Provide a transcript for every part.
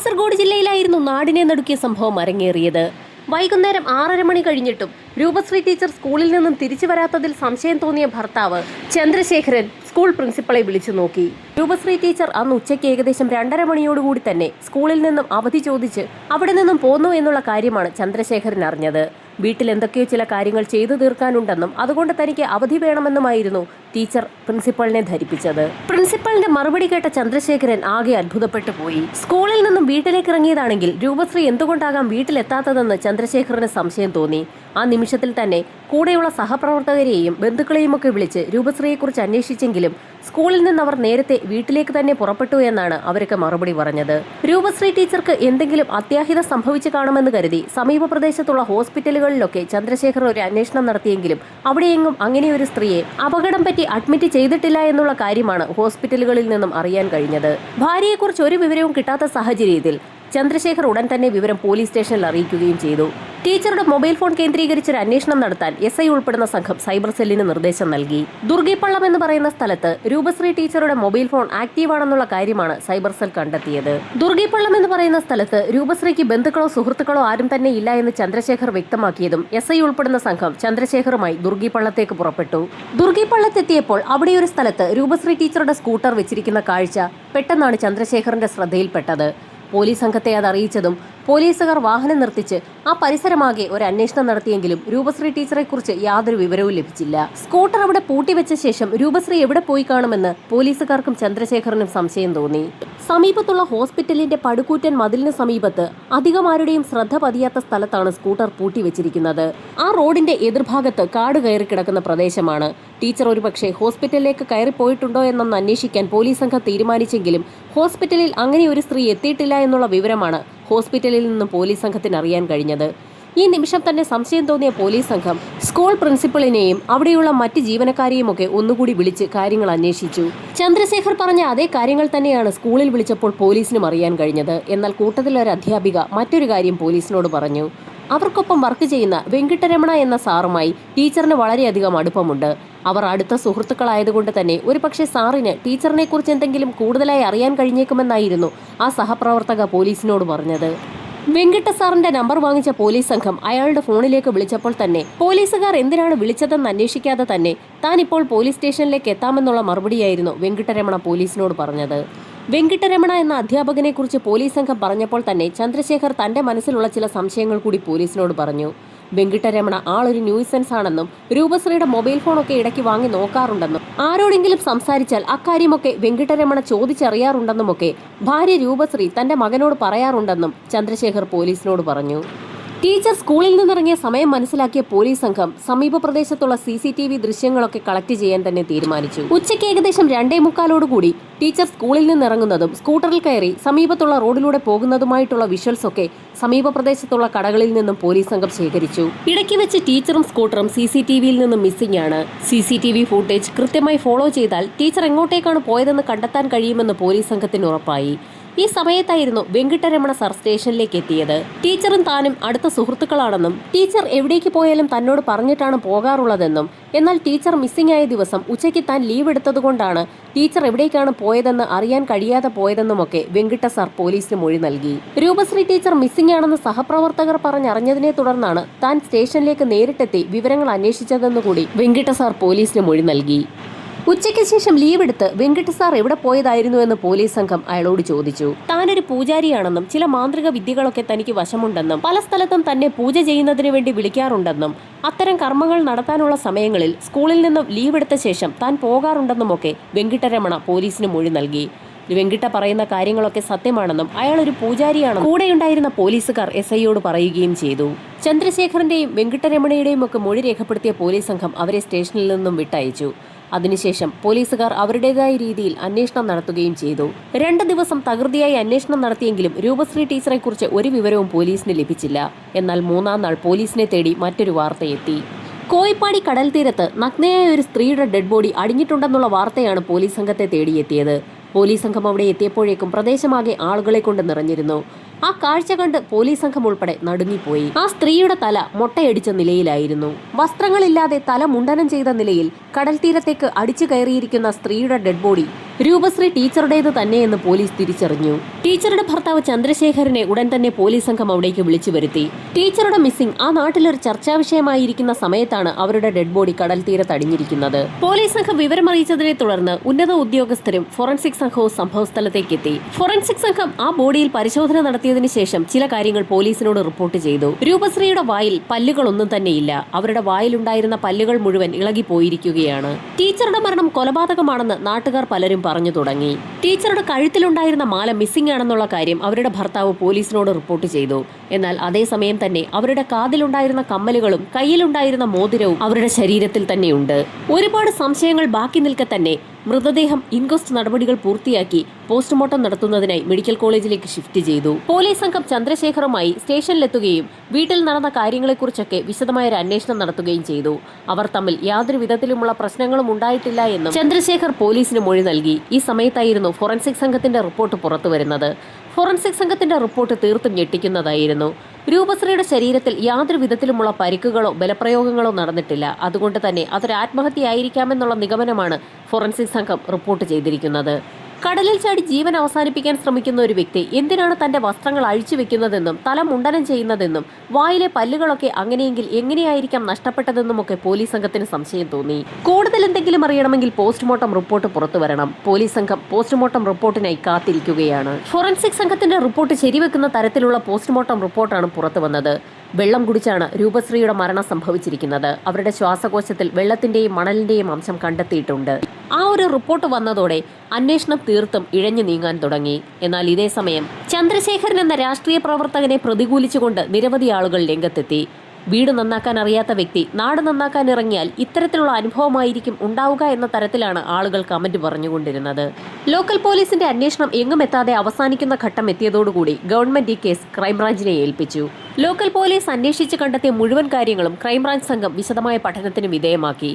കാസർഗോഡ് ജില്ലയിലായിരുന്നു നാടിനെ നടുക്കിയ സംഭവം അരങ്ങേറിയത്. വൈകുന്നേരം 6:30 മണി കഴിഞ്ഞിട്ടും രൂപശ്രീ ടീച്ചർ സ്കൂളിൽ നിന്നും തിരിച്ചു വരാത്തതിൽ സംശയം തോന്നിയ ഭർത്താവ് ചന്ദ്രശേഖരൻ സ്കൂൾ പ്രിൻസിപ്പളെ വിളിച്ചു നോക്കി. രൂപശ്രീ ടീച്ചർ അന്ന് ഉച്ചയ്ക്ക് ഏകദേശം 2:30 മണിയോടുകൂടി തന്നെ സ്കൂളിൽ നിന്നും അവധി ചോദിച്ച് അവിടെ നിന്നും പോന്നു എന്നുള്ള കാര്യമാണ് ചന്ദ്രശേഖരൻ അറിഞ്ഞത്. വീട്ടിൽ എന്തൊക്കെയോ ചില കാര്യങ്ങൾ ചെയ്തു തീർക്കാനുണ്ടെന്നും അതുകൊണ്ട് തനിക്ക് അവധി വേണമെന്നുമായിരുന്നു ടീച്ചർ പ്രിൻസിപ്പളിനെ ധരിപ്പിച്ചത്. പ്രിൻസിപ്പളിന്റെ മറുപടി കേട്ട ചന്ദ്രശേഖരൻ ആകെ അത്ഭുതപ്പെട്ടു പോയി. സ്കൂളിൽ നിന്നും വീട്ടിലേക്ക് ഇറങ്ങിയതാണെങ്കിൽ രൂപശ്രീ എന്തുകൊണ്ടാകാം വീട്ടിലെത്താത്തതെന്ന് ചന്ദ്രശേഖരന് സംശയം തോന്നി. ആ നിമിഷത്തിൽ തന്നെ കൂടെയുള്ള സഹപ്രവർത്തകരെയും ബന്ധുക്കളെയും ഒക്കെ വിളിച്ച് രൂപശ്രീയെക്കുറിച്ച് അന്വേഷിച്ചെങ്കിലും സ്കൂളിൽ നിന്ന് അവർ നേരത്തെ വീട്ടിലേക്ക് തന്നെ പുറപ്പെട്ടു എന്നാണ് അവരൊക്കെ മറുപടി പറഞ്ഞത്. രൂപശ്രീ ടീച്ചർക്ക് എന്തെങ്കിലും അത്യാഹിതം സംഭവിച്ചു കാണുമെന്ന് കരുതി സമീപ പ്രദേശത്തുള്ള ഹോസ്പിറ്റലുകളിലൊക്കെ ചന്ദ്രശേഖർ ഒരു അന്വേഷണം നടത്തിയെങ്കിലും അവിടെയെങ്ങും അങ്ങനെയൊരു സ്ത്രീയെ അപകടം പറ്റി അഡ്മിറ്റ് ചെയ്തിട്ടില്ല എന്നുള്ള കാര്യമാണ് ഹോസ്പിറ്റലുകളിൽ നിന്നും അറിയാൻ കഴിഞ്ഞത്. ഭാര്യയെക്കുറിച്ച് ഒരു വിവരവും കിട്ടാത്ത സാഹചര്യത്തിൽ ചന്ദ്രശേഖർ ഉടൻ തന്നെ വിവരം പോലീസ് സ്റ്റേഷനിൽ അറിയിക്കുകയും ചെയ്തു. ടീച്ചറുടെ മൊബൈൽ ഫോൺ കേന്ദ്രീകരിച്ചൊരു അന്വേഷണം നടത്താൻ SI ഉൾപ്പെടുന്ന സംഘം സൈബർ സെല്ലിന് നിർദ്ദേശം നൽകി. ദുർഗിപ്പള്ളം എന്ന് പറയുന്ന സ്ഥലത്ത് രൂപശ്രീ ടീച്ചറുടെ മൊബൈൽ ഫോൺ ആക്റ്റീവാണെന്നുള്ള കാര്യമാണ് സൈബർ സെൽ കണ്ടെത്തിയത്. ദുർഗിപ്പള്ളം എന്ന് പറയുന്ന സ്ഥലത്ത് രൂപശ്രീക്ക് ബന്ധുക്കളോ സുഹൃത്തുക്കളോ ആരും തന്നെ ഇല്ല എന്ന് ചന്ദ്രശേഖർ വ്യക്തമാക്കിയതും SI ഉൾപ്പെടുന്ന സംഘം ചന്ദ്രശേഖറുമായി ദുർഗിപ്പള്ളത്തേക്ക് പുറപ്പെട്ടു. ദുർഗിപ്പള്ളത്തെത്തിയപ്പോൾ അവിടെയൊരു സ്ഥലത്ത് രൂപശ്രീ ടീച്ചറുടെ സ്കൂട്ടർ വെച്ചിരിക്കുന്ന കാഴ്ച പെട്ടെന്നാണ് ചന്ദ്രശേഖറിന്റെ ശ്രദ്ധയിൽപ്പെട്ടത്. പോലീസ് സംഘത്തെ അത് അറിയിച്ചതും പോലീസുകാർ വാഹനം നിർത്തിച്ച് ആ പരിസരമാകെ ഒരു അന്വേഷണം നടത്തിയെങ്കിലും രൂപശ്രീ ടീച്ചറെക്കുറിച്ച് യാതൊരു വിവരവും ലഭിച്ചില്ല. സ്കൂട്ടർ അവിടെ പൂട്ടിവെച്ച ശേഷം രൂപശ്രീ എവിടെ പോയി കാണുമെന്ന് പോലീസുകാർക്കും ചന്ദ്രശേഖരനും സംശയം തോന്നി. സമീപത്തുള്ള ഹോസ്പിറ്റലിന്റെ പടുകൂറ്റൻ മതിലിന് സമീപത്ത് അധികം ആരുടെയും ശ്രദ്ധ പതിയാത്ത സ്ഥലത്താണ് സ്കൂട്ടർ പൂട്ടിവെച്ചിരിക്കുന്നത്. ആ റോഡിന്റെ എതിർഭാഗത്ത് കാട് കയറി കിടക്കുന്ന പ്രദേശമാണ്. ടീച്ചർ ഒരുപക്ഷെ ഹോസ്പിറ്റലിലേക്ക് കയറിപ്പോയിട്ടുണ്ടോ എന്നൊന്ന് അന്വേഷിക്കാൻ പോലീസ് സംഘം തീരുമാനിച്ചെങ്കിലും ഹോസ്പിറ്റലിൽ അങ്ങനെ ഒരു സ്ത്രീ എത്തിയിട്ടില്ല എന്നുള്ള വിവരമാണ് ഹോസ്പിറ്റലിൽ നിന്നും പോലീസ് സംഘത്തിന് അറിയാൻ കഴിഞ്ഞത്. ഈ നിമിഷം തന്നെ സംശയം തോന്നിയ പോലീസ് സംഘം സ്കൂൾ പ്രിൻസിപ്പളിനെയും അവിടെയുള്ള മറ്റ് ജീവനക്കാരെയും ഒക്കെ ഒന്നുകൂടി വിളിച്ച് കാര്യങ്ങൾ അന്വേഷിച്ചു. ചന്ദ്രശേഖർ പറഞ്ഞ അതേ കാര്യങ്ങൾ തന്നെയാണ് സ്കൂളിൽ വിളിച്ചപ്പോൾ പോലീസിനും അറിയാൻ കഴിഞ്ഞത്. എന്നാൽ കൂട്ടത്തിലൊരു അധ്യാപിക മറ്റൊരു കാര്യം പോലീസിനോട് പറഞ്ഞു. അവർക്കൊപ്പം വർക്ക് ചെയ്യുന്ന വെങ്കിട്ടരമണ എന്ന സാറുമായി ടീച്ചറിന് വളരെയധികം അടുപ്പമുണ്ട്. അവർ അടുത്ത സുഹൃത്തുക്കളായതുകൊണ്ട് തന്നെ ഒരുപക്ഷെ സാറിന് ടീച്ചറിനെ കുറിച്ച് എന്തെങ്കിലും കൂടുതലായി അറിയാൻ കഴിഞ്ഞേക്കുമെന്നായിരുന്നു ആ സഹപ്രവർത്തക പോലീസിനോട് പറഞ്ഞത്. വെങ്കിട്ട സാറിന്റെ നമ്പർ വാങ്ങിച്ച പോലീസ് സംഘം അയാളുടെ ഫോണിലേക്ക് വിളിച്ചപ്പോൾ തന്നെ പോലീസുകാർ എന്തിനാണ് വിളിച്ചതെന്ന് അന്വേഷിക്കാതെ തന്നെ താൻ ഇപ്പോൾ പോലീസ് സ്റ്റേഷനിലേക്ക് എത്താമെന്നുള്ള മറുപടിയായിരുന്നു വെങ്കിട്ടരമണ പോലീസിനോട് പറഞ്ഞത്. വെങ്കിട്ടരമണ എന്ന അധ്യാപകനെ കുറിച്ച് പോലീസ് സംഘം പറഞ്ഞപ്പോൾ തന്നെ ചന്ദ്രശേഖർ തന്റെ മനസ്സിലുള്ള ചില സംശയങ്ങൾ കൂടി പോലീസിനോട് പറഞ്ഞു. വെങ്കിട്ടരമണ ആളൊരു ന്യൂസൻസ് ആണെന്നും രൂപശ്രീയുടെ മൊബൈൽ ഫോണൊക്കെ ഇടയ്ക്ക് വാങ്ങി നോക്കാറുണ്ടെന്നും ആരോടെങ്കിലും സംസാരിച്ചാൽ അക്കാര്യമൊക്കെ വെങ്കിട്ടരമണ ചോദിച്ചറിയാറുണ്ടെന്നുമൊക്കെ ഭാര്യ രൂപശ്രീ തന്റെ മകനോട് പറയാറുണ്ടെന്നും ചന്ദ്രശേഖർ പോലീസിനോട് പറഞ്ഞു. ടീച്ചർ സ്കൂളിൽ നിന്നിറങ്ങിയ സമയം മനസ്സിലാക്കിയ പോലീസ് സംഘം സമീപ പ്രദേശത്തുള്ള CCTV ദൃശ്യങ്ങളൊക്കെ കളക്ട് ചെയ്യാൻ തന്നെ തീരുമാനിച്ചു. ഉച്ചയ്ക്ക് ഏകദേശം 2:45 ടീച്ചർ സ്കൂളിൽ നിന്നിറങ്ങുന്നതും സ്കൂട്ടറിൽ കയറി സമീപത്തുള്ള റോഡിലൂടെ പോകുന്നതുമായിട്ടുള്ള വിഷ്വൽസ് ഒക്കെ സമീപ പ്രദേശത്തുള്ള കടകളിൽ നിന്നും പോലീസ് സംഘം ശേഖരിച്ചു. ഇടയ്ക്ക് വെച്ച് ടീച്ചറും സ്കൂട്ടറും CCTVയിൽ നിന്നും മിസ്സിംഗ് ആണ്. CCTV ഫൂട്ടേജ് കൃത്യമായി ഫോളോ ചെയ്താൽ ടീച്ചർ എങ്ങോട്ടേക്കാണ് പോയതെന്ന് കണ്ടെത്താൻ കഴിയുമെന്ന് പോലീസ് സംഘത്തിന് ഉറപ്പായി. ഈ സമയത്തായിരുന്നു വെങ്കിട്ടരമണ സർ സ്റ്റേഷനിലേക്ക് എത്തിയത്. ടീച്ചറും താനും അടുത്ത സുഹൃത്തുക്കളാണെന്നും ടീച്ചർ എവിടേക്ക് പോയാലും തന്നോട് പറഞ്ഞിട്ടാണ് പോകാറുള്ളതെന്നും എന്നാൽ ടീച്ചർ മിസ്സിംഗ് ആയ ദിവസം ഉച്ചയ്ക്ക് താൻ ലീവ് എടുത്തതുകൊണ്ടാണ് ടീച്ചർ എവിടേക്കാണ് പോയതെന്ന് അറിയാൻ കഴിയാതെ പോയതെന്നുമൊക്കെ വെങ്കിട്ട സാർ പോലീസിന് മൊഴി നൽകി. രൂപശ്രീ ടീച്ചർ മിസ്സിംഗ് ആണെന്ന് സഹപ്രവർത്തകർ പറഞ്ഞറിഞ്ഞതിനെ തുടർന്നാണ് താൻ സ്റ്റേഷനിലേക്ക് നേരിട്ടെത്തി വിവരങ്ങൾ അന്വേഷിച്ചതെന്നുകൂടി വെങ്കിട്ട സാർ പോലീസിന് മൊഴി നൽകി. ഉച്ചയ്ക്ക് ശേഷം ലീവ് എടുത്ത് വെങ്കിട്ട സാർ എവിടെ പോയതായിരുന്നു എന്ന് പോലീസ് സംഘം അയാളോട് ചോദിച്ചു. താനൊരു പൂജാരിയാണെന്നും ചില മാന്ത്രിക വിദ്യകളൊക്കെ തനിക്ക് വശമുണ്ടെന്നും പല സ്ഥലത്തും തന്നെ പൂജ ചെയ്യുന്നതിന് വേണ്ടി വിളിക്കാറുണ്ടെന്നും അത്തരം കർമ്മങ്ങൾ നടത്താനുള്ള സമയങ്ങളിൽ സ്കൂളിൽ നിന്നും ലീവ് എടുത്ത ശേഷം താൻ പോകാറുണ്ടെന്നുമൊക്കെ വെങ്കിട്ടരമണ പോലീസിന് മൊഴി നൽകി. വെങ്കിട്ട പറയുന്ന കാര്യങ്ങളൊക്കെ സത്യമാണെന്നും അയാൾ ഒരു പൂജാരിയാണെന്നും കൂടെയുണ്ടായിരുന്ന പോലീസുകാർ SIയോട് പറയുകയും ചെയ്തു. ചന്ദ്രശേഖറിന്റെയും വെങ്കിട്ടരമണയുടെയും ഒക്കെ മൊഴി രേഖപ്പെടുത്തിയ പോലീസ് സംഘം അവരെ സ്റ്റേഷനിൽ നിന്നും വിട്ടയച്ചു. അതിനുശേഷം പോലീസുകാർ അവരുടേതായ രീതിയിൽ അന്വേഷണം നടത്തുകയും ചെയ്തു. 2 ദിവസം തകൃതിയായി അന്വേഷണം നടത്തിയെങ്കിലും രൂപശ്രീ ടീച്ചറെക്കുറിച്ച് ഒരു വിവരവും പോലീസിന് ലഭിച്ചില്ല. എന്നാൽ 3-ാം നാൾ പോലീസിനെ തേടി മറ്റൊരു വാർത്തയെത്തി. കോയിപ്പാടി കടൽ തീരത്ത് നഗ്നയായ ഒരു സ്ത്രീയുടെ ഡെഡ് ബോഡി അടിഞ്ഞിട്ടുണ്ടെന്നുള്ള വാർത്തയാണ് പോലീസ് സംഘത്തെ തേടിയെത്തിയത്. പോലീസ് സംഘം അവിടെ എത്തിയപ്പോഴേക്കും പ്രദേശമാകെ ആളുകളെ കൊണ്ട് നിറഞ്ഞിരുന്നു. ആ കാഴ്ച കണ്ട് പോലീസ് സംഘം ഉൾപ്പെടെ നടുങ്ങിപ്പോയി. ആ സ്ത്രീയുടെ തല മൊട്ടയടിച്ച നിലയിലായിരുന്നു. വസ്ത്രങ്ങളില്ലാതെ തല മുണ്ടനം ചെയ്ത നിലയിൽ കടൽ തീരത്തേക്ക് അടിച്ചു കയറിയിരിക്കുന്ന സ്ത്രീയുടെ ഡെഡ് ബോഡി രൂപശ്രീ ടീച്ചറുടേത് തന്നെയെന്ന് പോലീസ് തിരിച്ചറിഞ്ഞു. ടീച്ചറുടെ ഭർത്താവ് ചന്ദ്രശേഖരനെ ഉടൻ തന്നെ പോലീസ് സംഘം അവിടേക്ക് വിളിച്ചു വരുത്തി. ടീച്ചറുടെ മിസ്സിംഗ് ആ നാട്ടിലൊരു ചർച്ചാ വിഷയമായിരിക്കുന്ന സമയത്താണ് അവരുടെ ഡെഡ് ബോഡി കടൽ തീരത്ത് അടിഞ്ഞിരിക്കുന്നത്. പോലീസ് സംഘം വിവരമറിയിച്ചതിനെ തുടർന്ന് ഉന്നത ഉദ്യോഗസ്ഥരും ഫോറൻസിക് സംഘവും സംഭവസ്ഥലത്തേക്ക് എത്തി. ഫോറൻസിക് സംഘം ആ ബോഡിയിൽ പരിശോധന നടത്തിയതിനു ശേഷം ചില കാര്യങ്ങൾ പോലീസിനോട് റിപ്പോർട്ട് ചെയ്തു. രൂപശ്രീയുടെ വായിൽ പല്ലുകളൊന്നും തന്നെയില്ല. അവരുടെ വായിലുണ്ടായിരുന്ന പല്ലുകൾ മുഴുവൻ ഇളകിപ്പോയിരിക്കുകയാണ്. ടീച്ചറുടെ മരണം കൊലപാതകമാണെന്ന് നാട്ടുകാർ പലരും പറഞ്ഞു തുടങ്ങി. ടീച്ചറുടെ കഴുത്തിലുണ്ടായിരുന്ന മാല മിസ്സിംഗ് ആണെന്നുള്ള കാര്യം അവരുടെ ഭർത്താവ് പോലീസിനോട് റിപ്പോർട്ട് ചെയ്തു. എന്നാൽ അതേസമയം തന്നെ അവരുടെ കാതിലുണ്ടായിരുന്ന കമ്മലുകളും കയ്യിലുണ്ടായിരുന്ന മോതിരവും അവരുടെ ശരീരത്തിൽ തന്നെയുണ്ട്. ഒരുപാട് സംശയങ്ങൾ ബാക്കി നിൽക്കെ തന്നെ മൃതദേഹം ഇൻക്വസ്റ്റ് നടപടികൾ പൂർത്തിയാക്കി പോസ്റ്റ്മോർട്ടം നടത്തുന്നതിനായി മെഡിക്കൽ കോളേജിലേക്ക് ഷിഫ്റ്റ് ചെയ്തു. പോലീസ് സംഘം ചന്ദ്രശേഖറുമായി സ്റ്റേഷനിലെത്തുകയും വീട്ടിൽ നടന്ന കാര്യങ്ങളെക്കുറിച്ചൊക്കെ വിശദമായ ഒരു അന്വേഷണം നടത്തുകയും ചെയ്തു. അവർ തമ്മിൽ യാതൊരു വിധത്തിലുമുള്ള പ്രശ്നങ്ങളും ഉണ്ടായിട്ടില്ല എന്നും ചന്ദ്രശേഖർ പോലീസിന് മൊഴി നൽകി. ഈ സമയത്തായിരുന്നു ഫോറൻസിക് സംഘത്തിന്റെ റിപ്പോർട്ട് പുറത്തുവരുന്നത്. ഫോറൻസിക് സംഘത്തിന്റെ റിപ്പോർട്ട് തീർത്തും ഞെട്ടിക്കുന്നതായിരുന്നു. രൂപശ്രീയുടെ ശരീരത്തിൽ യാതൊരു വിധത്തിലുമുള്ള പരിക്കുകളോ ബലപ്രയോഗങ്ങളോ നടന്നിട്ടില്ല. അതുകൊണ്ട് തന്നെ അതൊരു ആത്മഹത്യയായിരിക്കാമെന്നുള്ള നിഗമനമാണ് ഫോറൻസിക് സംഘം റിപ്പോർട്ട് ചെയ്തിരിക്കുന്നത്. കടലിൽ ചാടി ജീവൻ അവസാനിപ്പിക്കാൻ ശ്രമിക്കുന്ന ഒരു വ്യക്തി എന്തിനാണ് തന്റെ വസ്ത്രങ്ങൾ അഴിച്ചു വെക്കുന്നതെന്നും തല മുണ്ടനം ചെയ്യുന്നതെന്നും വായിലെ പല്ലുകളൊക്കെ അങ്ങനെയെങ്കിൽ എങ്ങനെയായിരിക്കാം നഷ്ടപ്പെട്ടതെന്നുമൊക്കെ പോലീസ് സംഘത്തിന് സംശയം തോന്നി. കൂടുതൽ എന്തെങ്കിലും അറിയണമെങ്കിൽ പോസ്റ്റ്മോർട്ടം റിപ്പോർട്ട് പുറത്തുവരണം. പോലീസ് സംഘം പോസ്റ്റ്മോർട്ടം റിപ്പോർട്ടിനായി കാത്തിരിക്കുകയാണ്. ഫോറൻസിക് സംഘത്തിന്റെ റിപ്പോർട്ട് ശരിവെക്കുന്ന തരത്തിലുള്ള പോസ്റ്റ്മോർട്ടം റിപ്പോർട്ടാണ് പുറത്തുവന്നത്. വെള്ളം കുടിച്ചാണ് രൂപശ്രീയുടെ മരണം സംഭവിച്ചിരിക്കുന്നത്. അവരുടെ ശ്വാസകോശത്തിൽ വെള്ളത്തിന്റെയും മണലിന്റെയും അംശം കണ്ടെത്തിയിട്ടുണ്ട്. ആ ഒരു റിപ്പോർട്ട് വന്നതോടെ അന്വേഷണം തീർത്തും ഇഴഞ്ഞു നീങ്ങാൻ തുടങ്ങി. എന്നാൽ ഇതേ സമയം ചന്ദ്രശേഖരൻ എന്ന രാഷ്ട്രീയ പ്രവർത്തകനെ പ്രതികൂലിച്ചുകൊണ്ട് നിരവധി ആളുകൾ രംഗത്തെത്തി. വീട് നന്നാക്കാൻ അറിയാത്ത വ്യക്തി നാട് നന്നാക്കാൻ ഇറങ്ങിയാൽ ഇത്തരത്തിലുള്ള അനുഭവമായിരിക്കും ഉണ്ടാവുക എന്ന തരത്തിലാണ് ആളുകൾ കമന്റ് പറഞ്ഞുകൊണ്ടിരുന്നത്. ലോക്കൽ പോലീസിന്റെ അന്വേഷണം എങ്ങും എത്താതെ അവസാനിക്കുന്ന ഘട്ടം എത്തിയതോടുകൂടി ഗവൺമെന്റ് ഈ കേസ് ക്രൈംബ്രാഞ്ചിനെ ഏൽപ്പിച്ചു. ലോക്കൽ പോലീസ് അന്വേഷിച്ച് കണ്ടെത്തിയ മുഴുവൻ കാര്യങ്ങളും ക്രൈംബ്രാഞ്ച് സംഘം വിശദമായ പഠനത്തിന് വിധേയമാക്കി.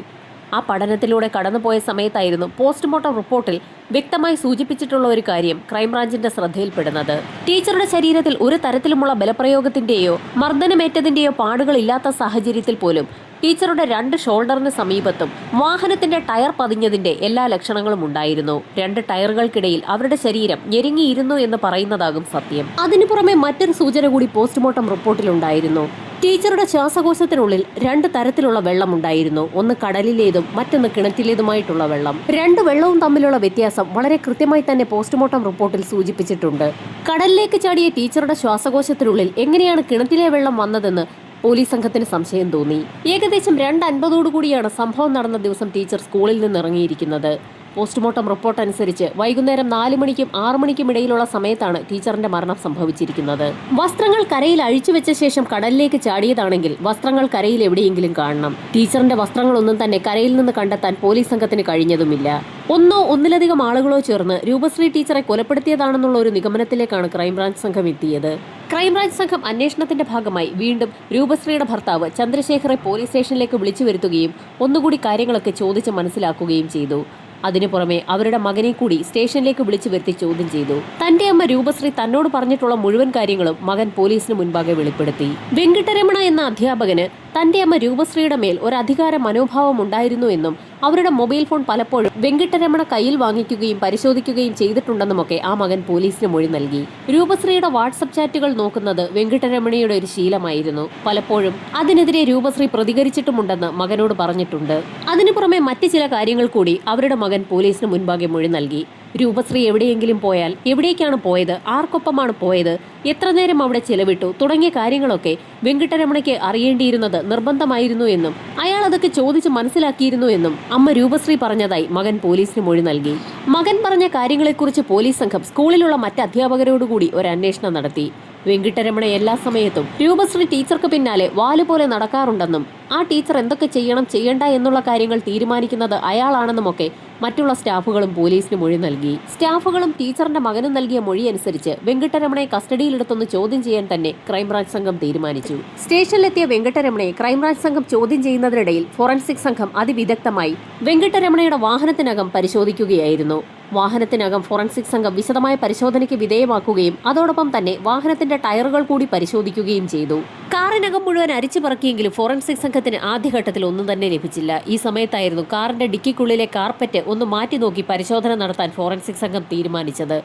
ആ പഠനത്തിലൂടെ കടന്നുപോയ സമയത്തായിരുന്നു പോസ്റ്റ്മോർട്ടം റിപ്പോർട്ടിൽ വ്യക്തമായി സൂചിപ്പിച്ചിട്ടുള്ള ഒരു കാര്യം ക്രൈംബ്രാഞ്ചിന്റെ ശ്രദ്ധയിൽപ്പെടുന്നത്. ടീച്ചറുടെ ശരീരത്തിൽ ഒരു തരത്തിലുമുള്ള ബലപ്രയോഗത്തിന്റെയോ മർദ്ദനമേറ്റതിന്റെയോ പാടുകളില്ലാത്ത സാഹചര്യത്തിൽ പോലും ടീച്ചറുടെ 2 ഷോൾഡറിന് സമീപത്തും വാഹനത്തിന്റെ ടയർ പതിഞ്ഞതിന്റെ എല്ലാ ലക്ഷണങ്ങളും ഉണ്ടായിരുന്നു. 2 ടയറുകൾക്കിടയിൽ അവരുടെ ശരീരം ഞെരുങ്ങിയിരുന്നു എന്ന് പറയുന്നതാകും സത്യം. അതിനു പുറമെ മറ്റൊരു സൂചന കൂടി പോസ്റ്റ്മോർട്ടം റിപ്പോർട്ടിലുണ്ടായിരുന്നു. ടീച്ചറുടെ ശ്വാസകോശത്തിനുള്ളിൽ 2 തരത്തിലുള്ള വെള്ളമുണ്ടായിരുന്നു. ഒന്ന് കടലിലേതും മറ്റൊന്ന് കിണറ്റിലേതുമായിട്ടുള്ള വെള്ളം. 2 വെള്ളവും തമ്മിലുള്ള വ്യത്യാസം വളരെ കൃത്യമായി തന്നെ പോസ്റ്റ്മോർട്ടം റിപ്പോർട്ടിൽ സൂചിപ്പിച്ചിട്ടുണ്ട്. കടലിലേക്ക് ചാടിയ ടീച്ചറുടെ ശ്വാസകോശത്തിനുള്ളിൽ എങ്ങനെയാണ് കിണറ്റിലെ വെള്ളം വന്നതെന്ന് പോലീസ് സംഘത്തിന് സംശയം തോന്നി. ഏകദേശം 2:50 സംഭവം നടന്ന ദിവസം ടീച്ചർ സ്കൂളിൽ നിന്ന് ഇറങ്ങിയിരിക്കുന്നത്. പോസ്റ്റ്മോർട്ടം റിപ്പോർട്ട് അനുസരിച്ച് വൈകുന്നേരം 4 മണിക്കും 6 മണിക്കും ഇടയിലുള്ള സമയത്താണ് ടീച്ചറിന്റെ മരണം സംഭവിച്ചിരിക്കുന്നത്. വസ്ത്രങ്ങൾ കരയിൽ അഴിച്ചുവെച്ച ശേഷം കടലിലേക്ക് ചാടിയതാണെങ്കിൽ വസ്ത്രങ്ങൾ കരയിൽ എവിടെയെങ്കിലും കാണണം. ടീച്ചറിന്റെ വസ്ത്രങ്ങളൊന്നും തന്നെ കരയിൽ നിന്ന് കണ്ടെത്താൻ പോലീസ് സംഘത്തിന് കഴിഞ്ഞതുമില്ല. ഒന്നോ ഒന്നിലധികം ആളുകളോ ചേർന്ന് രൂപശ്രീ ടീച്ചറെ കൊലപ്പെടുത്തിയതാണെന്നുള്ള ഒരു നിഗമനത്തിലേക്കാണ് ക്രൈംബ്രാഞ്ച് സംഘം എത്തിയത്. ക്രൈംബ്രാഞ്ച് സംഘം അന്വേഷണത്തിന്റെ ഭാഗമായി വീണ്ടും രൂപശ്രീയുടെ ഭർത്താവ് ചന്ദ്രശേഖറെ പോലീസ് സ്റ്റേഷനിലേക്ക് വിളിച്ചു വരുത്തുകയും ഒന്നുകൂടി കാര്യങ്ങളൊക്കെ ചോദിച്ച് മനസ്സിലാക്കുകയും ചെയ്തു. അതിനു പുറമെ അവരുടെ മകനെ കൂടി സ്റ്റേഷനിലേക്ക് വിളിച്ചു വരുത്തി ചോദ്യം ചെയ്തു. തന്റെ അമ്മ രൂപശ്രീ തന്നോട് പറഞ്ഞിട്ടുള്ള മുഴുവൻ കാര്യങ്ങളും മകൻ പോലീസിന് മുൻപാകെ വെളിപ്പെടുത്തി. വെങ്കിട്ടരമണ എന്ന അധ്യാപകന് തന്റെ അമ്മ രൂപശ്രീയുടെ മേൽ ഒരു അധികാര മനോഭാവം ഉണ്ടായിരുന്നു എന്നും അവരുടെ മൊബൈൽ ഫോൺ പലപ്പോഴും വെങ്കിട്ടരമണ കയ്യിൽ വാങ്ങിക്കുകയും പരിശോധിക്കുകയും ചെയ്തിട്ടുണ്ടെന്നുമൊക്കെ ആ മകൻ പോലീസിന് മൊഴി നൽകി. രൂപശ്രീയുടെ വാട്സപ്പ് ചാറ്റുകൾ നോക്കുന്നത് വെങ്കിട്ടരമണയുടെ ഒരു ശീലമായിരുന്നു. പലപ്പോഴും അതിനെതിരെ രൂപശ്രീ പ്രതികരിച്ചിട്ടുമുണ്ടെന്ന് മകനോട് പറഞ്ഞിട്ടുണ്ട്. അതിനു പുറമെ മറ്റ് ചില കാര്യങ്ങൾ കൂടി അവരുടെ മകൻ പോലീസിന് മുൻപാകെ മൊഴി നൽകി. രൂപശ്രീ എവിടെയെങ്കിലും പോയാൽ എവിടേക്കാണ് പോയത്, ആർക്കൊപ്പമാണ് പോയത്, എത്ര നേരം അവിടെ ചെലവിട്ടു തുടങ്ങിയ കാര്യങ്ങളൊക്കെ വെങ്കിട്ടരമണയ്ക്ക് അറിയേണ്ടിയിരുന്നത് നിർബന്ധമായിരുന്നു എന്നും അയാൾ അതൊക്കെ ചോദിച്ച് മനസ്സിലാക്കിയിരുന്നു എന്നും അമ്മ രൂപശ്രീ പറഞ്ഞതായി മകൻ പോലീസിന് മൊഴി നൽകി. മകൻ പറഞ്ഞ കാര്യങ്ങളെക്കുറിച്ച് പോലീസ് സംഘം സ്കൂളിലുള്ള മറ്റ് അധ്യാപകരോടുകൂടി ഒരു അന്വേഷണം നടത്തി. വെങ്കിട്ടരമണ എല്ലാ സമയത്തും രൂപശ്രീ ടീച്ചർക്ക് പിന്നാലെ വാലുപോലെ നടക്കാറുണ്ടെന്നും ആ ടീച്ചർ എന്തൊക്കെ ചെയ്യണം ചെയ്യണ്ട എന്നുള്ള കാര്യങ്ങൾ തീരുമാനിക്കുന്നത് അയാളാണെന്നുമൊക്കെ മറ്റുള്ള സ്റ്റാഫുകളും പോലീസിന് മൊഴി നൽകി. സ്റ്റാഫുകളും ടീച്ചറിന്റെ മകനും നൽകിയ മൊഴി അനുസരിച്ച് വെങ്കിട്ടരമണയെ കസ്റ്റഡിയിലെടുത്തൊന്ന് ചോദ്യം ചെയ്യാൻ തന്നെ ക്രൈംബ്രാഞ്ച് സംഘം തീരുമാനിച്ചു. സ്റ്റേഷനിലെത്തിയ വെങ്കിട്ടരമണയെ ക്രൈംബ്രാഞ്ച് സംഘം ചോദ്യം ചെയ്യുന്നതിനിടയിൽ ഫോറൻസിക് സംഘം അതിവിദഗ്ധമായി വെങ്കിട്ടരമണയുടെ വാഹനത്തിനകം പരിശോധിക്കുകയായിരുന്നു. വാഹനത്തിനകം ഫോറൻസിക് സംഘം വിശദമായ പരിശോധനയ്ക്ക് വിധേയമാക്കുകയും അതോടൊപ്പം തന്നെ വാഹനത്തിന്റെ ടയറുകൾ കൂടി പരിശോധിക്കുകയും ചെയ്തു. കാറിനകം മുഴുവൻ അരിച്ചു പറക്കിയെങ്കിലും ഫോറൻസിക് സംഘത്തിന് ആദ്യഘട്ടത്തിൽ ഒന്നും തന്നെ ലഭിച്ചില്ല. ഈ സമയത്തായിരുന്നു കാറിന്റെ ഡിക്കിക്കുള്ളിലെ കാർപ്പറ്റ് ഒന്ന് മാറ്റി നോക്കി പരിശോധന നടത്താൻ ഫോറൻസിക് സംഘം തീരുമാനിച്ചത്.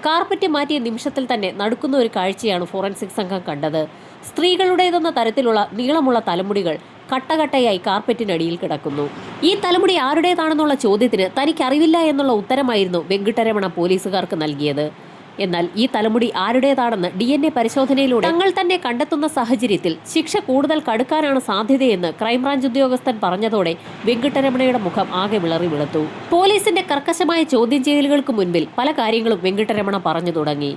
കാർപ്പറ്റ് മാറ്റിയ നിമിഷത്തിൽ തന്നെ നടുക്കുന്ന ഒരു കാഴ്ചയാണ് ഫോറൻസിക് സംഘം കണ്ടത്. സ്ത്രീകളുടേതെന്ന തരത്തിലുള്ള നീളമുള്ള തലമുടികൾ കട്ടകട്ടയായി കാർപ്പറ്റിനടിയിൽ കിടക്കുന്നു. ഈ തലമുടി ആരുടേതാണെന്നുള്ള ചോദ്യത്തിന് തനിക്കറിവില്ല എന്നുള്ള ഉത്തരമായിരുന്നു വെങ്കിട്ടരമണ പോലീസുകാർക്ക് നൽകിയത്. എന്നാൽ ഈ തലമുടി ആരുടേതാണെന്ന് DNA പരിശോധനയിലൂടെ തങ്ങൾ തന്നെ കണ്ടെത്തുന്ന സാഹചര്യത്തിൽ ശിക്ഷ കൂടുതൽ കടുക്കാനാണ് സാധ്യതയെന്ന് ക്രൈംബ്രാഞ്ച് ഉദ്യോഗസ്ഥൻ പറഞ്ഞതോടെ വെങ്കിട്ടരമണയുടെ മുഖം ആകെ വിളറി വെളുത്തു. പോലീസിന്റെ കർക്കശമായ ചോദ്യം ചെയ്യലുകൾക്ക് മുൻപിൽ പല കാര്യങ്ങളും വെങ്കിട്ടരമണ പറഞ്ഞു തുടങ്ങി.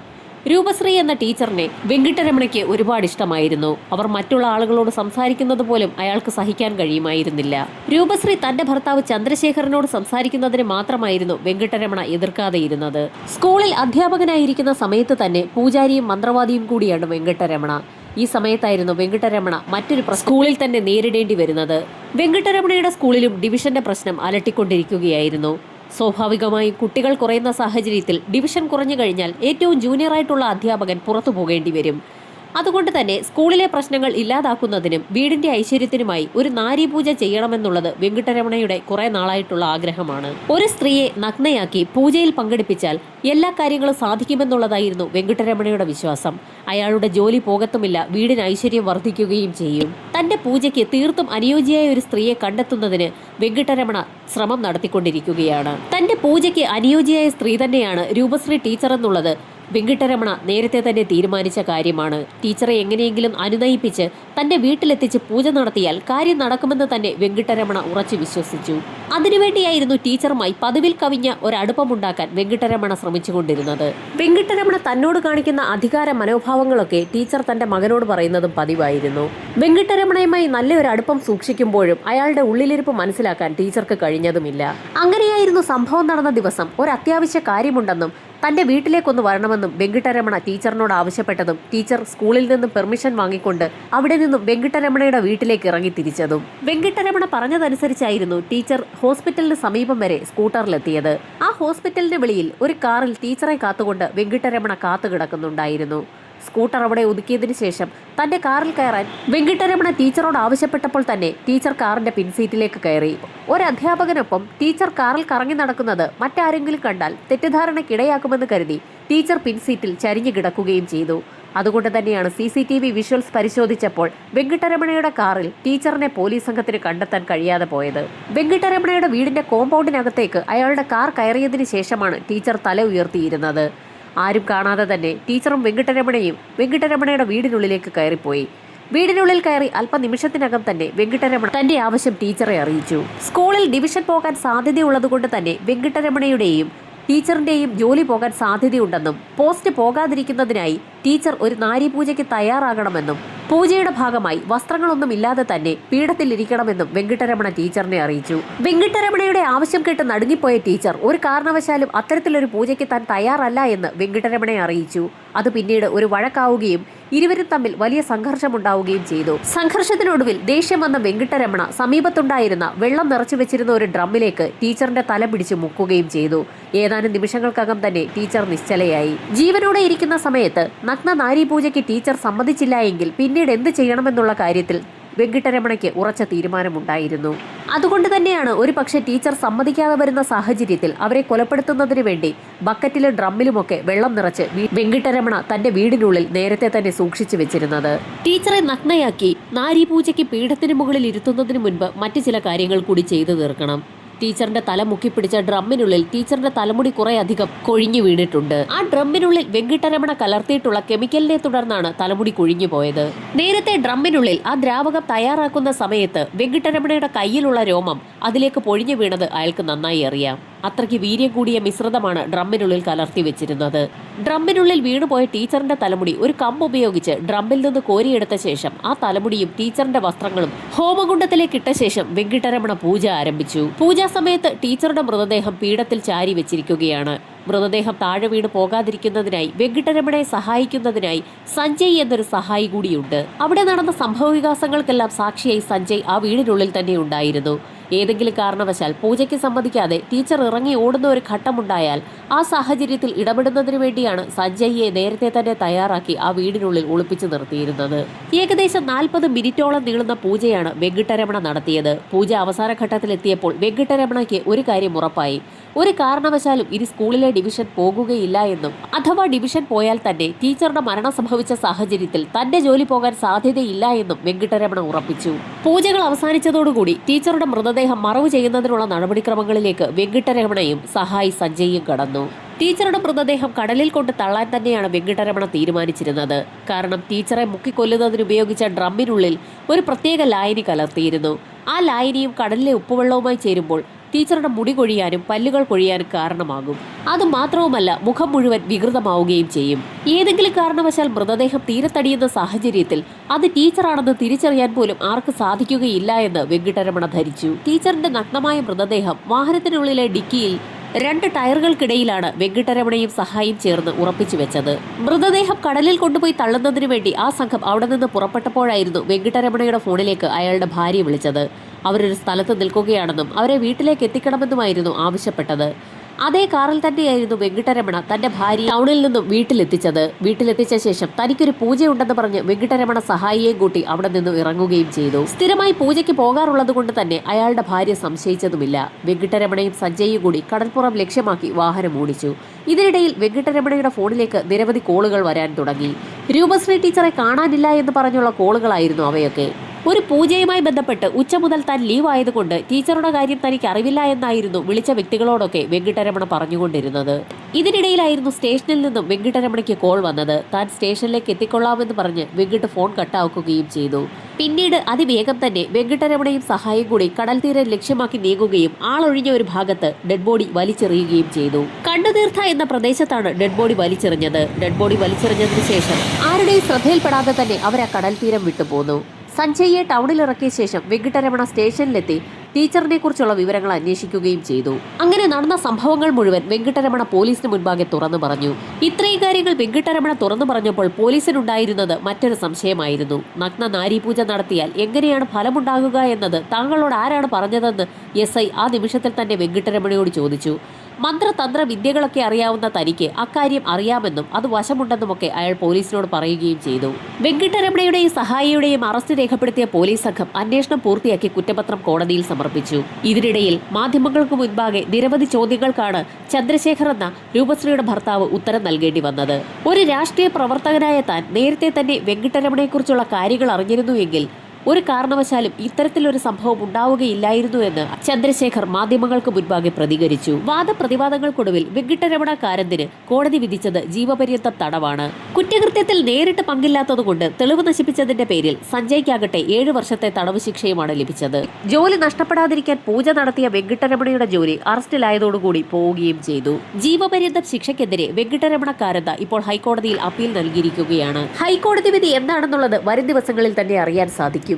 രൂപശ്രീ എന്ന ടീച്ചറിനെ വെങ്കിട്ടരമണയ്ക്ക് ഒരുപാട് ഇഷ്ടമായിരുന്നു. അവർ മറ്റുള്ള ആളുകളോട് സംസാരിക്കുന്നത് പോലും അയാൾക്ക് സഹിക്കാൻ കഴിയുമായിരുന്നില്ല. രൂപശ്രീ തന്റെ ഭർത്താവ് ചന്ദ്രശേഖരനോട് സംസാരിക്കുന്നതിന് മാത്രമായിരുന്നു വെങ്കിട്ടരമണ എതിർക്കാതെയിരുന്നത്. സ്കൂളിൽ അധ്യാപകനായിരിക്കുന്ന സമയത്ത് തന്നെ പൂജാരിയും മന്ത്രവാദിയും കൂടിയാണ് വെങ്കിട്ടരമണ. ഈ സമയത്തായിരുന്നു വെങ്കിട്ടരമണ മറ്റൊരു സ്കൂളിൽ തന്നെ നേരിടേണ്ടി വരുന്നത്. വെങ്കിട്ടരമണയുടെ സ്കൂളിലും ഡിവിഷന്റെ പ്രശ്നം അലട്ടിക്കൊണ്ടിരിക്കുകയായിരുന്നു. സ്വാഭാവികമായും കുട്ടികൾ കുറയുന്ന സാഹചര്യത്തിൽ ഡിവിഷൻ കുറഞ്ഞു കഴിഞ്ഞാൽ ഏറ്റവും ജൂനിയറായിട്ടുള്ള അധ്യാപകൻ പുറത്തു പോകേണ്ടി വരും. അതുകൊണ്ട് തന്നെ സ്കൂളിലെ പ്രശ്നങ്ങൾ ഇല്ലാതാക്കുന്നതിനും വീടിന്റെ ഐശ്വര്യത്തിനുമായി ഒരു നാരീപൂജ ചെയ്യണമെന്നുള്ളത് വെങ്കിട്ടരമണയുടെ കുറെ നാളായിട്ടുള്ള ആഗ്രഹമാണ്. ഒരു സ്ത്രീയെ നഗ്നയാക്കി പൂജയിൽ പങ്കെടുപ്പിച്ചാൽ എല്ലാ കാര്യങ്ങളും സാധിക്കുമെന്നുള്ളതായിരുന്നു വെങ്കിട്ടരമണയുടെ വിശ്വാസം. അയാളുടെ ജോലി പോകത്തുമില്ല, വീടിന് ഐശ്വര്യം വർദ്ധിക്കുകയും ചെയ്യും. തന്റെ പൂജയ്ക്ക് തീർത്തും അനുയോജ്യയായ ഒരു സ്ത്രീയെ കണ്ടെത്തുന്നതിന് വെങ്കിട്ടരമണ ശ്രമം നടത്തിക്കൊണ്ടിരിക്കുകയാണ്. തന്റെ പൂജയ്ക്ക് അനുയോജ്യയായ സ്ത്രീ തന്നെയാണ് രൂപശ്രീ ടീച്ചർ എന്നുള്ളത് വെങ്കിട്ടരമണ നേരത്തെ തന്നെ തീരുമാനിച്ച കാര്യമാണ്. ടീച്ചറെ എങ്ങനെയെങ്കിലും അനുനയിപ്പിച്ച് തന്റെ വീട്ടിലെത്തിച്ച് പൂജ നടത്തിയാൽ കാര്യം നടക്കുമെന്ന് തന്നെ വെങ്കിട്ടരമണ ഉറച്ചു വിശ്വസിച്ചു. അതിനുവേണ്ടിയായിരുന്നു ടീച്ചറുമായി പതിവിൽ കവിഞ്ഞ ഒരടുപ്പമുണ്ടാക്കാൻ വെങ്കിട്ടരമണ ശ്രമിച്ചുകൊണ്ടിരുന്നത്. വെങ്കിട്ടരമണ തന്നോട് കാണിക്കുന്ന അധികാര മനോഭാവങ്ങളൊക്കെ ടീച്ചർ തന്റെ മകനോട് പറയുന്നതും പതിവായിരുന്നു. വെങ്കിട്ടരമണയുമായി നല്ലൊരു അടുപ്പം സൂക്ഷിക്കുമ്പോഴും അയാളുടെ ഉള്ളിലിരിപ്പ് മനസ്സിലാക്കാൻ ടീച്ചർക്ക് കഴിഞ്ഞതുമില്ല. അങ്ങനെയായിരുന്നു സംഭവം നടന്ന ദിവസം ഒരു അത്യാവശ്യ കാര്യമുണ്ടെന്നും തന്റെ വീട്ടിലേക്കൊന്ന് വരണമെന്നും വെങ്കിട്ടരമണ ടീച്ചറിനോട് ആവശ്യപ്പെട്ടതും ടീച്ചർ സ്കൂളിൽ നിന്നും പെർമിഷൻ വാങ്ങിക്കൊണ്ട് അവിടെ നിന്നും വെങ്കിട്ടരമണയുടെ വീട്ടിലേക്ക് ഇറങ്ങി തിരിച്ചതും. വെങ്കിട്ടരമണ പറഞ്ഞതനുസരിച്ചായിരുന്നു ടീച്ചർ ഹോസ്പിറ്റലിന് സമീപം വരെ സ്കൂട്ടറിലെത്തിയത്. ആ ഹോസ്പിറ്റലിന് വെളിയിൽ ഒരു കാറിൽ ടീച്ചറെ കാത്തുകൊണ്ട് വെങ്കിട്ടരമണ കാത്തുകിടക്കുന്നുണ്ടായിരുന്നു. സ്കൂട്ടർ അവിടെ ഒതുക്കിയതിനു ശേഷം തന്റെ കാറിൽ കയറാൻ വെങ്കിട്ടരമണ ടീച്ചറോട് ആവശ്യപ്പെട്ടപ്പോൾ തന്നെ ടീച്ചർ കാറിന്റെ പിൻസീറ്റിലേക്ക് കയറി. ഒരധ്യാപകനൊപ്പം ടീച്ചർ കാറിൽ കറങ്ങി നടക്കുന്നത് മറ്റാരെങ്കിലും കണ്ടാൽ തെറ്റിദ്ധാരണയ്ക്കിടയാക്കുമെന്ന് കരുതി ടീച്ചർ പിൻസീറ്റിൽ ചരിഞ്ഞു കിടക്കുകയും ചെയ്തു. അതുകൊണ്ട് തന്നെയാണ് CCTV വിഷ്വൽസ് പരിശോധിച്ചപ്പോൾ വെങ്കിട്ടരമണയുടെ കാറിൽ ടീച്ചറിനെ പോലീസ് സംഘത്തിന് കണ്ടെത്താൻ കഴിയാതെ പോയത്. വെങ്കിട്ടരമണയുടെ വീടിന്റെ കോമ്പൗണ്ടിനകത്തേക്ക് അയാളുടെ കാർ കയറിയതിനു ശേഷമാണ് ടീച്ചർ തല ഉയർത്തിയിരുന്നത്. ആരും കാണാതെ തന്നെ ടീച്ചറും വെങ്കിട്ടരമണയും വെങ്കിട്ടരമണയുടെ വീടിനുള്ളിലേക്ക് കയറിപ്പോയി. വീടിനുള്ളിൽ കയറി അല്പനിമിഷത്തിനകം തന്നെ വെങ്കിട്ടരമണ തന്റെ ആവശ്യം ടീച്ചറെ അറിയിച്ചു. സ്കൂളിൽ ഡിവിഷൻ പോകാൻ സാധ്യതയുള്ളതുകൊണ്ട് തന്നെ വെങ്കിട്ടരമണയുടെയും ടീച്ചറിന്റെയും ജോലി പോകാൻ സാധ്യതയുണ്ടെന്നും പോസ്റ്റ് പോകാതിരിക്കുന്നതിനായി ടീച്ചർ ഒരു നാരീപൂജയ്ക്ക് തയ്യാറാകണമെന്നും പൂജയുടെ ഭാഗമായി വസ്ത്രങ്ങളൊന്നും ഇല്ലാതെ തന്നെ പീഠത്തിലിരിക്കണമെന്നും വെങ്കിട്ടരമണ ടീച്ചറിനെ അറിയിച്ചു. വെങ്കിട്ടരമണയുടെ ആവശ്യം കേട്ട് നടുങ്ങിപ്പോയ ടീച്ചർ ഒരു കാരണവശാലും അത്തരത്തിലൊരു പൂജയ്ക്ക് താൻ തയ്യാറല്ല എന്ന് വെങ്കിട്ടരമണയെ അറിയിച്ചു. അത് പിന്നീട് ഒരു വഴക്കാവുകയും ഇരുവരും തമ്മിൽ വലിയ സംഘർഷമുണ്ടാവുകയും ചെയ്തു. സംഘർഷത്തിനൊടുവിൽ ദേഷ്യം വന്ന വെങ്കിട്ടരമണ സമീപത്തുണ്ടായിരുന്ന വെള്ളം നിറച്ചു വെച്ചിരുന്ന ഒരു ഡ്രമ്മിലേക്ക് ടീച്ചറിന്റെ തല പിടിച്ച് മുക്കുകയും ചെയ്തു. ഏതാനും നിമിഷങ്ങൾക്കകം തന്നെ ടീച്ചർ നിശ്ചലയായി. ജീവനോടെ ഇരിക്കുന്ന സമയത്ത് നഗ്ന നാരീപൂജയ്ക്ക് ടീച്ചർ സമ്മതിച്ചില്ല എങ്കിൽ പിന്നീട് എന്ത് ചെയ്യണമെന്നുള്ള കാര്യത്തിൽ വെങ്കിട്ടരമണയ്ക്ക് ഉറച്ച തീരുമാനമുണ്ടായിരുന്നു. അതുകൊണ്ട് തന്നെയാണ് ഒരു പക്ഷേ ടീച്ചർ സമ്മതിക്കാതെ വരുന്ന സാഹചര്യത്തിൽ അവരെ കൊലപ്പെടുത്തുന്നതിന് വേണ്ടി ബക്കറ്റിലും ഡ്രമ്മിലുമൊക്കെ വെള്ളം നിറച്ച് വെങ്കിട്ടരമണ തന്റെ വീടിനുള്ളിൽ നേരത്തെ തന്നെ സൂക്ഷിച്ചു വെച്ചിരുന്നത്. ടീച്ചറെ നഗ്നയാക്കി നാരീപൂജയ്ക്ക് പീഠത്തിന് മുകളിൽ ഇരുത്തുന്നതിന് മുൻപ് മറ്റു ചില കാര്യങ്ങൾ കൂടി ചെയ്തു തീർക്കണം. ടീച്ചറിന്റെ തല മുക്കിപ്പിടിച്ച ഡ്രമ്മിനുള്ളിൽ ടീച്ചറിന്റെ തലമുടി കുറെ അധികം കൊഴിഞ്ഞു വീണിട്ടുണ്ട്. ആ ഡ്രമ്മിനുള്ളിൽ വെങ്കിട്ടരമണ കലർത്തിയിട്ടുള്ള കെമിക്കലിനെ തുടർന്നാണ് തലമുടി കൊഴിഞ്ഞു പോയത്. നേരത്തെ ഡ്രമ്മിനുള്ളിൽ ആ ദ്രാവകം തയ്യാറാക്കുന്ന സമയത്ത് വെങ്കിട്ടരമണയുടെ കയ്യിലുള്ള രോമം അതിലേക്ക് പൊഴിഞ്ഞു വീണത് അയാൾക്ക് നന്നായി അറിയാം. അത്രയ്ക്ക് വീര്യം കൂടിയ മിശ്രിതമാണ് ഡ്രമ്മിനുള്ളിൽ കലർത്തി വെച്ചിരുന്നത്. ഡ്രമ്മിനുള്ളിൽ വീണുപോയ ടീച്ചറിന്റെ തലമുടി ഒരു കമ്പ് ഉപയോഗിച്ച് ഡ്രമ്മിൽ നിന്ന് കോരിയെടുത്ത ശേഷം ആ തലമുടിയും ടീച്ചറിന്റെ വസ്ത്രങ്ങളും ഹോമകുണ്ടത്തിലേക്ക് ഇട്ട ശേഷം വെങ്കിട്ടരമണ പൂജ ആരംഭിച്ചു. പൂജാ സമയത്ത് ടീച്ചറുടെ മൃതദേഹം പീഠത്തിൽ ചാരി വെച്ചിരിക്കുകയാണ്. മൃതദേഹം താഴെ വീണ് പോകാതിരിക്കുന്നതിനായി വെങ്കിട്ടരമണയെ സഹായിക്കുന്നതിനായി സഞ്ജയ് എന്നൊരു സഹായി കൂടിയുണ്ട്. അവിടെ നടന്ന സംഭവവികാസങ്ങൾക്കെല്ലാം സാക്ഷിയായി സഞ്ജയ് ആ വീടിനുള്ളിൽ തന്നെ ഉണ്ടായിരുന്നു. ഏതെങ്കിലും കാരണവശാൽ പൂജയ്ക്ക് സമ്മതിക്കാതെ ടീച്ചർ ഇറങ്ങി ഓടുന്ന ഒരു ഘട്ടമുണ്ടായാൽ ആ സാഹചര്യത്തിൽ ഇടപെടുന്നതിനു വേണ്ടിയാണ് സഞ്ജയ്യെ നേരത്തെ തന്നെ തയ്യാറാക്കി ആ വീടിനുള്ളിൽ ഒളിപ്പിച്ചു നിർത്തിയിരുന്നത്. ഏകദേശം 40 മിനിറ്റോളം നീളുന്ന പൂജയാണ് വെങ്കിട്ടരമണ നടത്തിയത്. പൂജ അവസാന ഘട്ടത്തിലെത്തിയപ്പോൾ വെങ്കിട്ടരമണയ്ക്ക് ഒരു കാര്യം ഉറപ്പായി. ഒരു കാരണവശാലും ഇനി സ്കൂളിലെ ഡിവിഷൻ പോകുകയില്ല എന്നും, അഥവാ ഡിവിഷൻ പോയാൽ തന്നെ ടീച്ചറുടെ മരണം സംഭവിച്ച സാഹചര്യത്തിൽ തന്റെ ജോലി പോകാൻ സാധ്യതയില്ല എന്നും വെങ്കിട്ടരമണ ഉറപ്പിച്ചു. പൂജകൾ അവസാനിച്ചതോടുകൂടി ടീച്ചറുടെ മൃതദേഹം മറവ് ചെയ്യുന്നതിനുള്ള നടപടിക്രമങ്ങളിലേക്ക് വെങ്കിട്ടരമണയും സഹായി സഞ്ജയും കടന്നു. ടീച്ചറുടെ മൃതദേഹം കടലിൽ കൊണ്ട് തള്ളാൻ തന്നെയാണ് വെങ്കിട്ടരമണ തീരുമാനിച്ചിരുന്നത്. കാരണം ടീച്ചറെ മുക്കിക്കൊല്ലുന്നതിന് ഉപയോഗിച്ച ഡ്രമ്മിനുള്ളിൽ ഒരു പ്രത്യേക ലായനി കലർത്തിയിരുന്നു. ആ ലായനിയും കടലിലെ ഉപ്പുവെള്ളവുമായി ചേരുമ്പോൾ ടീച്ചറുടെ മുടി കൊഴിയാനും പല്ലുകൾ കൊഴിയാനും കാരണമാകും. അതുമാത്രവുമല്ല, മുഖം മുഴുവൻ വികൃതമാവുകയും ചെയ്യും. ഏതെങ്കിലും കാരണവശാൽ മൃതദേഹം തീരത്തടിയുന്ന സാഹചര്യത്തിൽ അത് ടീച്ചറാണെന്ന് തിരിച്ചറിയാൻ പോലും ആർക്ക് സാധിക്കുകയില്ല എന്ന് വെങ്കിട്ടരമണ ധരിച്ചു. ടീച്ചറിന്റെ നഗ്നമായ മൃതദേഹം വാഹനത്തിനുള്ളിലെ ഡിക്കിയിൽ 2 ടയറുകൾക്കിടയിലാണ് വെങ്കിട്ടരമണയും സഹായിയും ചേർന്ന് ഉറപ്പിച്ചു വെച്ചത്. മൃതദേഹം കടലിൽ കൊണ്ടുപോയി തള്ളുന്നതിനു വേണ്ടി ആ സംഘം അവിടെ നിന്ന് പുറപ്പെട്ടപ്പോഴായിരുന്നു വെങ്കിട്ടരമണയുടെ ഫോണിലേക്ക് അയാളുടെ ഭാര്യ വിളിച്ചത്. അവരൊരു സ്ഥലത്ത് നിൽക്കുകയാണെന്നും അവരെ വീട്ടിലേക്ക് എത്തിക്കണമെന്നുമായിരുന്നു ആവശ്യപ്പെട്ടത്. അതേ കാറിൽ തന്നെയായിരുന്നു വെങ്കിട്ടരമണ തന്റെ ഭാര്യ ടൗണിൽ നിന്നും വീട്ടിലെത്തിച്ചത്. വീട്ടിലെത്തിച്ച ശേഷം തനിക്കൊരു പൂജയുണ്ടെന്ന് പറഞ്ഞ് വെങ്കിട്ടരമണ സഹായിയെയും കൂട്ടി അവിടെ നിന്നും ഇറങ്ങുകയും ചെയ്തു. സ്ഥിരമായി പൂജയ്ക്ക് പോകാറുള്ളത് കൊണ്ട് തന്നെ അയാളുടെ ഭാര്യ സംശയിച്ചതുമില്ല. വെങ്കിട്ടരമണയും സഞ്ജയും കൂടി കടൽപ്പുറം ലക്ഷ്യമാക്കി വാഹനം ഓടിച്ചു. ഇതിനിടയിൽ വെങ്കിട്ടരമണയുടെ ഫോണിലേക്ക് നിരവധി കോളുകൾ വരാൻ തുടങ്ങി. രൂപശ്രീ ടീച്ചറെ കാണാനില്ല എന്ന് പറഞ്ഞുള്ള കോളുകളായിരുന്നു അവയൊക്കെ. ഒരു പൂജയുമായി ബന്ധപ്പെട്ട് ഉച്ച മുതൽ താൻ ലീവ് ആയതുകൊണ്ട് ടീച്ചറുടെ കാര്യം തനിക്ക് അറിവില്ല എന്നായിരുന്നു വിളിച്ച വ്യക്തികളോടൊക്കെ വെങ്കിട്ടരമണ പറഞ്ഞുകൊണ്ടിരുന്നത്. ഇതിനിടയിലായിരുന്നു സ്റ്റേഷനിൽ നിന്നും വെങ്കിട്ടരമണയ്ക്ക് കോൾ വന്നത്. താൻ സ്റ്റേഷനിലേക്ക് എത്തിക്കൊള്ളാമെന്ന് പറഞ്ഞ് വെങ്കിട്ട് ഫോൺ കട്ടാക്കുകയും ചെയ്തു. പിന്നീട് അതിവേഗം തന്നെ വെങ്കിട്ടരമണയും സഹായം കൂടി കടൽ തീരം ലക്ഷ്യമാക്കി നീങ്ങുകയും ആളൊഴിഞ്ഞ ഒരു ഭാഗത്ത് ഡെഡ് ബോഡി വലിച്ചെറിയുകയും ചെയ്തു. കണ്ണുതീർത്ത എന്ന പ്രദേശത്താണ് ഡെഡ് ബോഡി വലിച്ചെറിഞ്ഞത്. ഡെഡ് ബോഡി വലിച്ചെറിഞ്ഞതിനു ശേഷം ആരുടെയും ശ്രദ്ധയിൽപ്പെടാതെ തന്നെ അവർ ആ കടൽ തീരം വിട്ടുപോന്നു. സഞ്ജയെ ടൗണിലിറക്കിയ ശേഷം വെങ്കിട്ടരമണ സ്റ്റേഷനിലെത്തി ടീച്ചറിനെ കുറിച്ചുള്ള വിവരങ്ങൾ അന്വേഷിക്കുകയും ചെയ്തു. അങ്ങനെ നടന്ന സംഭവങ്ങൾ മുഴുവൻ വെങ്കിട്ടരമണ പോലീസിന് മുൻപാകെ തുറന്നു പറഞ്ഞു. ഇത്രയും കാര്യങ്ങൾ വെങ്കിട്ടരമണ തുറന്നു പറഞ്ഞപ്പോൾ പോലീസിനുണ്ടായിരുന്നത് മറ്റൊരു സംശയമായിരുന്നു. നഗ്ന നാരീപൂജ നടത്തിയാൽ എങ്ങനെയാണ് ഫലമുണ്ടാകുക എന്നത് താങ്കളോട് ആരാണ് പറഞ്ഞതെന്ന് SI ആ നിമിഷത്തിൽ തന്നെ വെങ്കിട്ടരമണയോട് ചോദിച്ചു. മന്ത്രതന്ത്ര വിദ്യകളൊക്കെ അറിയാവുന്ന തനിക്ക് അക്കാര്യം അറിയാമെന്നും അത് വശമുണ്ടെന്നുമൊക്കെ അയാൾ പോലീസിനോട് പറയുകയും ചെയ്തു. വെങ്കിട്ടരമണയുടെയും സഹായിയുടെയും അറസ്റ്റ് രേഖപ്പെടുത്തിയ പോലീസ് സംഘം അന്വേഷണം പൂർത്തിയാക്കി കുറ്റപത്രം കോടതിയിൽ സമർപ്പിച്ചു. ഇതിനിടയിൽ മാധ്യമങ്ങൾക്ക് മുൻപാകെ നിരവധി ചോദ്യങ്ങൾക്കാണ് ചന്ദ്രശേഖർ എന്ന രൂപശ്രീയുടെ ഭർത്താവ് ഉത്തരം നൽകേണ്ടി വന്നത്. ഒരു രാഷ്ട്രീയ പ്രവർത്തകനായ താൻ നേരത്തെ തന്നെ വെങ്കിട്ടരമണയെക്കുറിച്ചുള്ള കാര്യങ്ങൾ അറിഞ്ഞിരുന്നുവെങ്കിൽ ഒരു കാരണവശാലും ഇത്തരത്തിലൊരു സംഭവം ഉണ്ടാവുകയില്ലായിരുന്നു എന്ന് ചന്ദ്രശേഖർ മാധ്യമങ്ങൾക്ക് മുൻപാകെ പ്രതികരിച്ചു. വാദപ്രതിവാദങ്ങൾക്കൊടുവിൽ വെങ്കിട്ടരമണ കാരന്തിന് കോടതി വിധിച്ചത് ജീവപര്യന്തം തടവാണ്. കുറ്റകൃത്യത്തിൽ നേരിട്ട് പങ്കില്ലാത്തതുകൊണ്ട് തെളിവ് നശിപ്പിച്ചതിന്റെ പേരിൽ സഞ്ജയ്ക്കാകട്ടെ 7 വർഷത്തെ തടവ് ശിക്ഷയുമാണ് ലഭിച്ചത്. ജോലി നഷ്ടപ്പെടാതിരിക്കാൻ പൂജ നടത്തിയ വെങ്കിട്ടരമണയുടെ ജോലി അറസ്റ്റിലായതോടുകൂടി പോവുകയും ചെയ്തു. ജീവപര്യന്തം ശിക്ഷയ്ക്കെതിരെ വെങ്കിട്ടരമണ കാരന്ത ഇപ്പോൾ ഹൈക്കോടതിയിൽ അപ്പീൽ നൽകിയിരിക്കുകയാണ്. ഹൈക്കോടതി വിധി എന്താണെന്നുള്ളത് വരും ദിവസങ്ങളിൽ തന്നെ അറിയാൻ സാധിക്കും.